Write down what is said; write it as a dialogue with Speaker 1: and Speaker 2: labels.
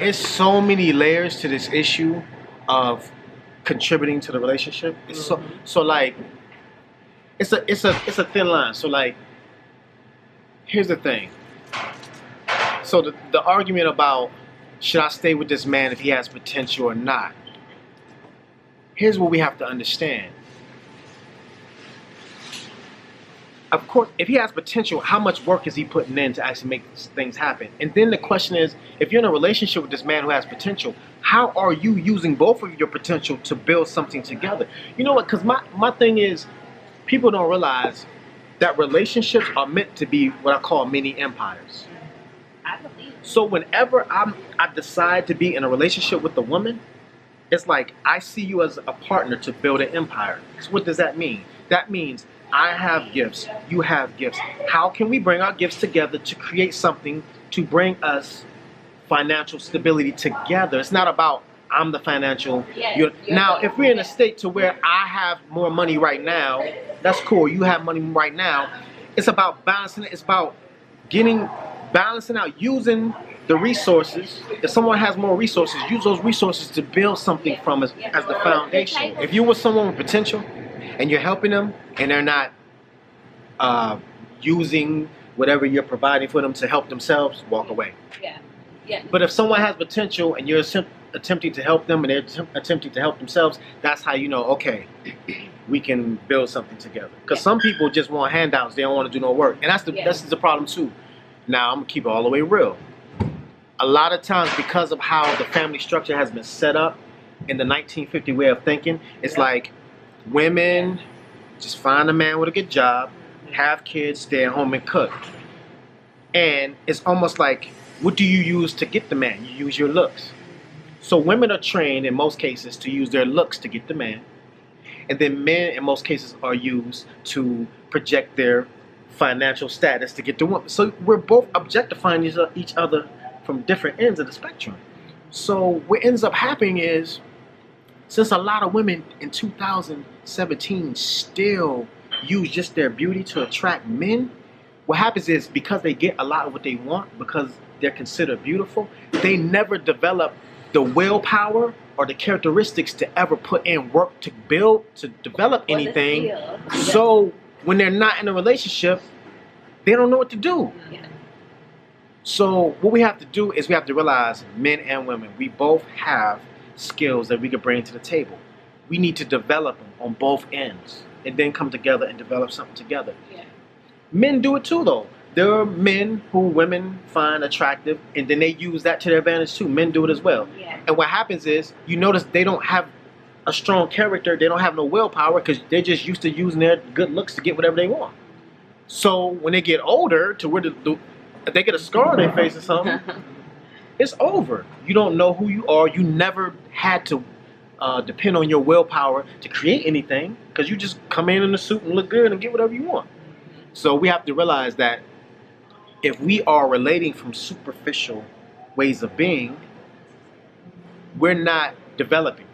Speaker 1: It's so many layers to this issue of contributing to the relationship. It's so like it's a thin line. So like here's the thing. So the argument about should I stay with this man if he has potential or not? Here's what we have to understand. Of course, if he has potential, how much work is he putting in to actually make things happen? And then the question is, if you're in a relationship with this man who has potential, how are you using both of your potential to build something together? You know what? Because my thing is, people don't realize that relationships are meant to be what I call mini empires.
Speaker 2: I believe.
Speaker 1: So whenever I decide to be in a relationship with a woman, it's like I see you as a partner to build an empire. So what does that mean? That means I have gifts, you have gifts. How can we bring our gifts together to create something to bring us financial stability together? It's not about I'm the financial.
Speaker 2: Yes,
Speaker 1: now, if we're in a state to where I have more money right now, that's cool. You have money right now. It's about balancing it. It's about balancing out, using the resources. If someone has more resources, use those resources to build something from as the foundation. If you're with someone with potential and you're helping them and they're not using whatever you're providing for them to help themselves, walk away.
Speaker 2: Yeah. Yeah.
Speaker 1: But if someone has potential and you're attempting to help them and they're attempting to help themselves, that's how you know, okay, we can build something together. Because some people just want handouts. They don't want to do no work. And that's the problem too. Now, I'm going to keep it all the way real. A lot of times, because of how the family structure has been set up in the 1950 way of thinking, it's like women just find a man with a good job, have kids, stay at home and cook. And it's almost like, what do you use to get the man? You use your looks. So women are trained in most cases to use their looks to get the man. And then men in most cases are used to project their financial status to get the woman. So we're both objectifying each other from different ends of the spectrum. So what ends up happening is, since a lot of women in 2017 still use just their beauty to attract men, what happens is because they get a lot of what they want, because they're considered beautiful, they never develop the willpower or the characteristics to ever put in work to build, to develop anything. So when they're not in a relationship, they don't know what to do.
Speaker 2: Yeah.
Speaker 1: So what we have to do is we have to realize, men and women, we both have skills that we can bring to the table. We need to develop them on both ends and then come together and develop something together.
Speaker 2: Yeah.
Speaker 1: Men do it too, though. There are men who women find attractive, and then they use that to their advantage too. Men do it as well.
Speaker 2: Yeah.
Speaker 1: And what happens is, you notice they don't have a strong character. They don't have no willpower because they're just used to using their good looks to get whatever they want. So when they get older, to where if they get a scar on their face or something, it's over. You don't know who you are. You never had to depend on your willpower to create anything because you just come in a suit and look good and get whatever you want. So we have to realize that if we are relating from superficial ways of being, we're not developing.